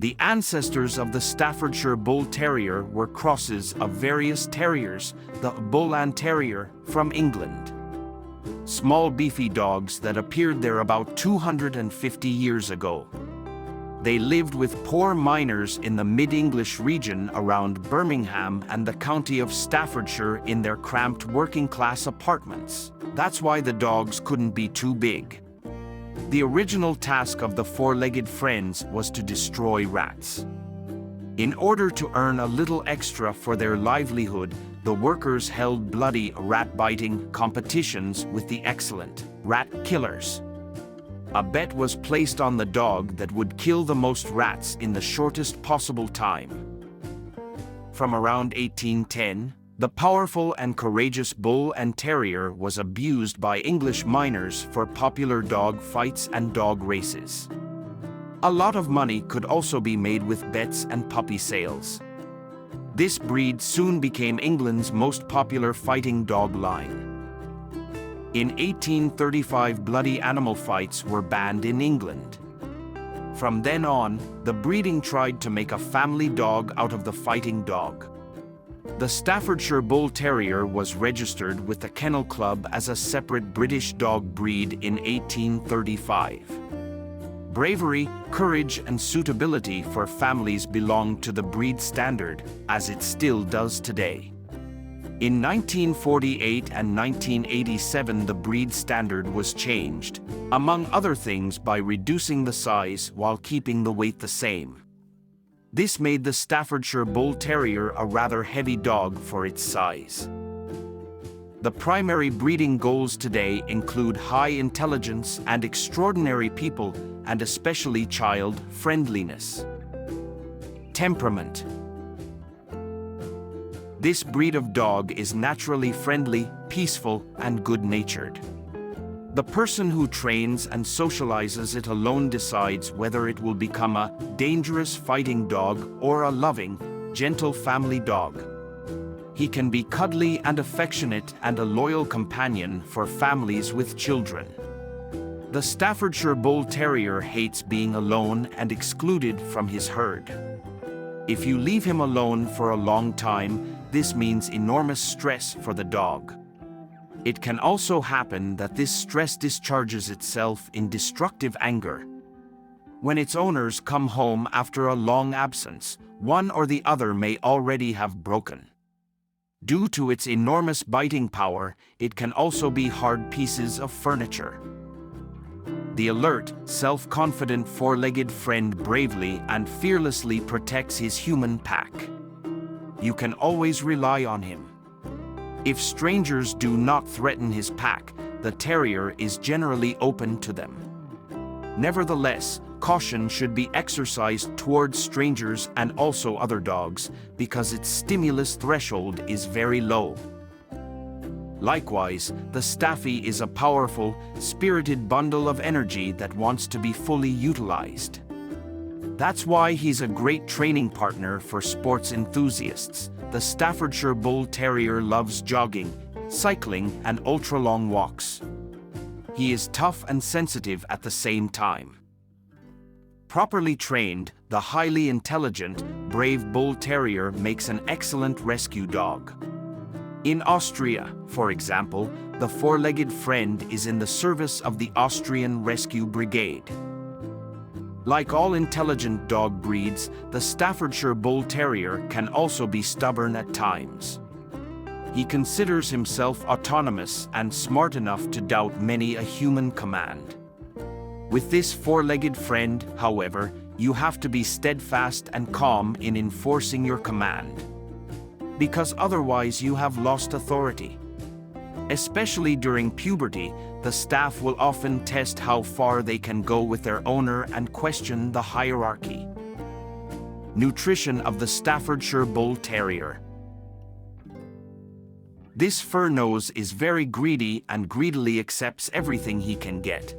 The ancestors of the Staffordshire Bull Terrier were crosses of various terriers, the Bull Terrier from England. Small beefy dogs that appeared there about 250 years ago. They lived with poor miners in the mid-English region around Birmingham and the county of Staffordshire in their cramped working-class apartments. That's why the dogs couldn't be too big. The original task of the four-legged friends was to destroy rats. In order to earn a little extra for their livelihood, the workers held bloody rat-biting competitions with the excellent rat killers. A bet was placed on the dog that would kill the most rats in the shortest possible time. From around 1810, the powerful and courageous Bull and Terrier was abused by English miners for popular dog fights and dog races. A lot of money could also be made with bets and puppy sales. This breed soon became England's most popular fighting dog line. In 1835, bloody animal fights were banned in England. From then on, the breeding tried to make a family dog out of the fighting dog. The Staffordshire Bull Terrier was registered with the Kennel Club as a separate British dog breed in 1835. Bravery, courage, and suitability for families belonged to the breed standard, as it still does today. In 1948 and 1987, the breed standard was changed, among other things by reducing the size while keeping the weight the same. This made the Staffordshire Bull Terrier a rather heavy dog for its size. The primary breeding goals today include high intelligence and extraordinary people, and especially child-friendliness. Temperament. This breed of dog is naturally friendly, peaceful, and good-natured. The person who trains and socializes it alone decides whether it will become a dangerous fighting dog or a loving, gentle family dog. He can be cuddly and affectionate and a loyal companion for families with children. The Staffordshire Bull Terrier hates being alone and excluded from his herd. If you leave him alone for a long time, this means enormous stress for the dog. It can also happen that this stress discharges itself in destructive anger. When its owners come home after a long absence, one or the other may already have broken. Due to its enormous biting power, it can also be hard pieces of furniture. The alert, self-confident four-legged friend bravely and fearlessly protects his human pack. You can always rely on him. If strangers do not threaten his pack, the terrier is generally open to them. Nevertheless, caution should be exercised towards strangers and also other dogs, because its stimulus threshold is very low. Likewise, the Staffy is a powerful, spirited bundle of energy that wants to be fully utilized. That's why he's a great training partner for sports enthusiasts. The Staffordshire Bull Terrier loves jogging, cycling, and ultra-long walks. He is tough and sensitive at the same time. Properly trained, the highly intelligent, brave Bull Terrier makes an excellent rescue dog. In Austria, for example, the four-legged friend is in the service of the Austrian Rescue Brigade. Like all intelligent dog breeds, the Staffordshire Bull Terrier can also be stubborn at times. He considers himself autonomous and smart enough to doubt many a human command. With this four-legged friend, however, you have to be steadfast and calm in enforcing your command, because otherwise you have lost authority. Especially during puberty, the staff will often test how far they can go with their owner and question the hierarchy. Nutrition of the Staffordshire Bull Terrier. This fur nose is very greedy and greedily accepts everything he can get.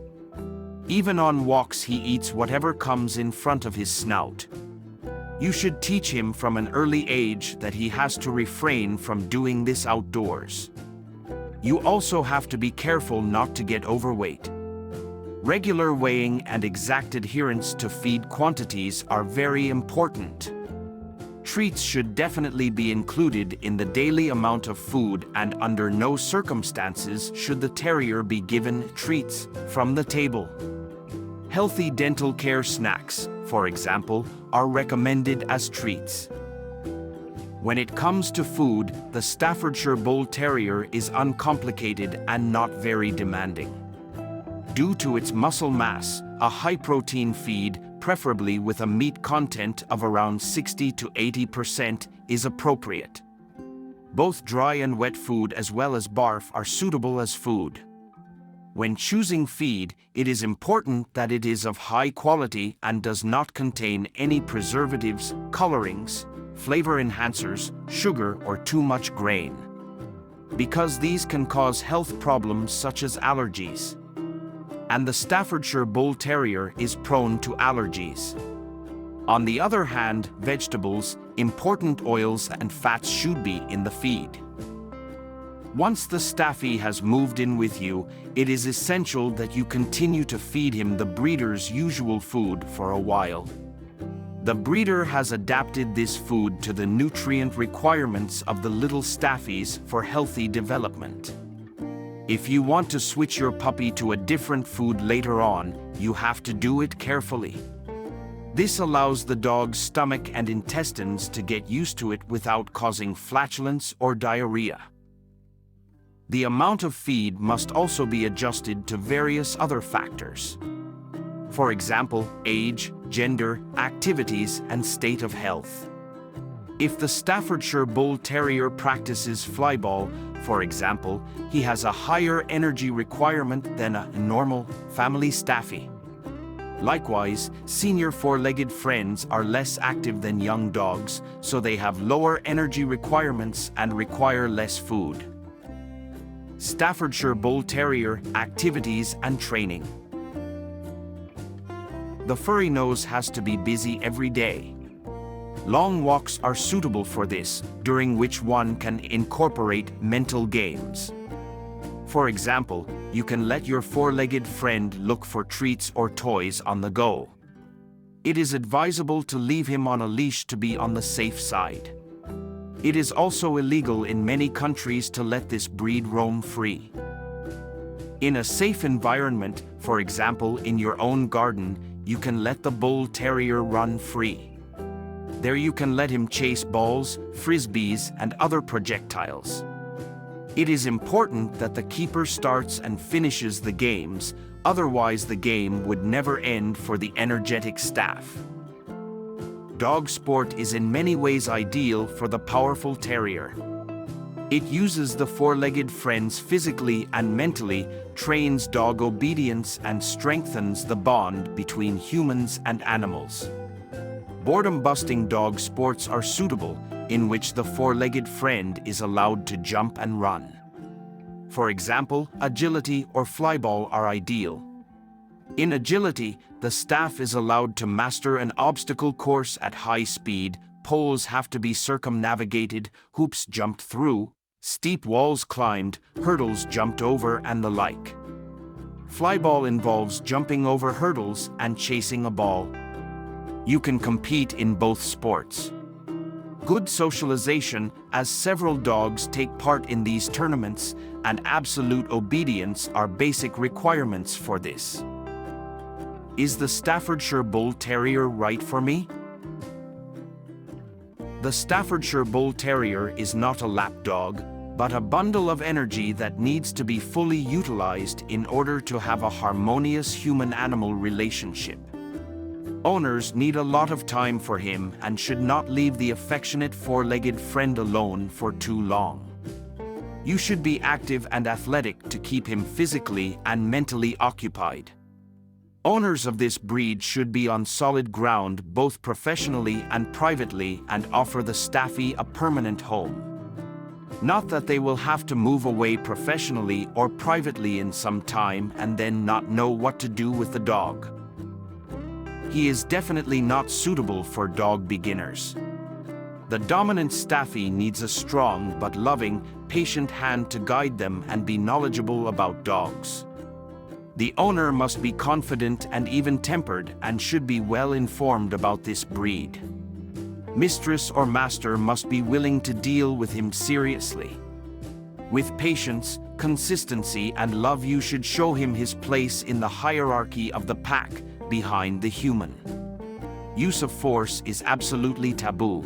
Even on walks, he eats whatever comes in front of his snout. You should teach him from an early age that he has to refrain from doing this outdoors. You also have to be careful not to get overweight. Regular weighing and exact adherence to feed quantities are very important. Treats should definitely be included in the daily amount of food, and under no circumstances should the terrier be given treats from the table. Healthy dental care snacks, for example, are recommended as treats. When it comes to food, the Staffordshire Bull Terrier is uncomplicated and not very demanding. Due to its muscle mass, a high-protein feed, preferably with a meat content of around 60 to 80%, is appropriate. Both dry and wet food as well as barf are suitable as food. When choosing feed, it is important that it is of high quality and does not contain any preservatives, colorings, flavor enhancers, sugar, or too much grain, because these can cause health problems such as allergies. And the Staffordshire Bull Terrier is prone to allergies. On the other hand, vegetables, important oils and fats should be in the feed. Once the Staffy has moved in with you, it is essential that you continue to feed him the breeder's usual food for a while. The breeder has adapted this food to the nutrient requirements of the little Staffies for healthy development. If you want to switch your puppy to a different food later on, you have to do it carefully. This allows the dog's stomach and intestines to get used to it without causing flatulence or diarrhea. The amount of feed must also be adjusted to various other factors. For example, age, gender, activities, and state of health. If the Staffordshire Bull Terrier practices flyball, for example, he has a higher energy requirement than a normal family Staffy. Likewise, senior four-legged friends are less active than young dogs, so they have lower energy requirements and require less food. Staffordshire Bull Terrier activities and training. The furry nose has to be busy every day. Long walks are suitable for this, during which one can incorporate mental games. For example, you can let your four-legged friend look for treats or toys on the go. It is advisable to leave him on a leash to be on the safe side. It is also illegal in many countries to let this breed roam free. In a safe environment, for example in your own garden, you can let the Bull Terrier run free. There you can let him chase balls, frisbees, and other projectiles. It is important that the keeper starts and finishes the games, otherwise the game would never end for the energetic Staff. Dog sport is in many ways ideal for the powerful terrier. It uses the four-legged friends physically and mentally, trains dog obedience, and strengthens the bond between humans and animals. Boredom-busting dog sports are suitable, in which the four-legged friend is allowed to jump and run. For example, agility or flyball are ideal. In agility, the Staff is allowed to master an obstacle course at high speed, poles have to be circumnavigated, hoops jumped through, steep walls climbed, hurdles jumped over, and the like. Flyball involves jumping over hurdles and chasing a ball. You can compete in both sports. Good socialization, as several dogs take part in these tournaments, and absolute obedience are basic requirements for this. Is the Staffordshire Bull Terrier right for me? The Staffordshire Bull Terrier is not a lap dog, but a bundle of energy that needs to be fully utilized in order to have a harmonious human-animal relationship. Owners need a lot of time for him and should not leave the affectionate four-legged friend alone for too long. You should be active and athletic to keep him physically and mentally occupied. Owners of this breed should be on solid ground both professionally and privately and offer the Staffy a permanent home. Not that they will have to move away professionally or privately in some time and then not know what to do with the dog. He is definitely not suitable for dog beginners. The dominant Staffy needs a strong but loving, patient hand to guide them and be knowledgeable about dogs. The owner must be confident and even-tempered and should be well informed about this breed. Mistress or master must be willing to deal with him seriously. With patience, consistency, and love, you should show him his place in the hierarchy of the pack behind the human. Use of force is absolutely taboo,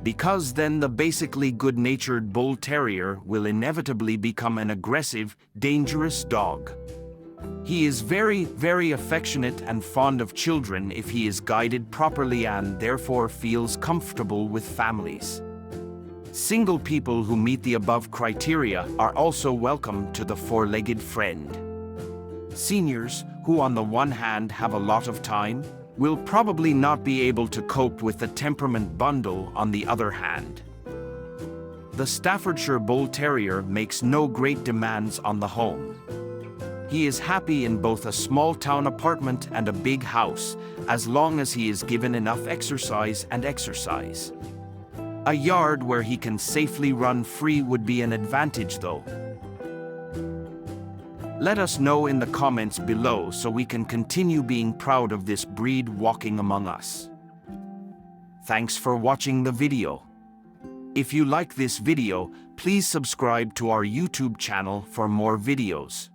because then the basically good-natured bull terrier will inevitably become an aggressive, dangerous dog. He is very, very affectionate and fond of children if he is guided properly and therefore feels comfortable with families. Single people who meet the above criteria are also welcome to the four-legged friend. Seniors, who on the one hand have a lot of time, will probably not be able to cope with the temperament bundle on the other hand. The Staffordshire Bull Terrier makes no great demands on the home. He is happy in both a small town apartment and a big house, as long as he is given enough exercise. A yard where he can safely run free would be an advantage though. Let us know in the comments below so we can continue being proud of this breed walking among us. Thanks for watching the video. If you like this video, please subscribe to our YouTube channel for more videos.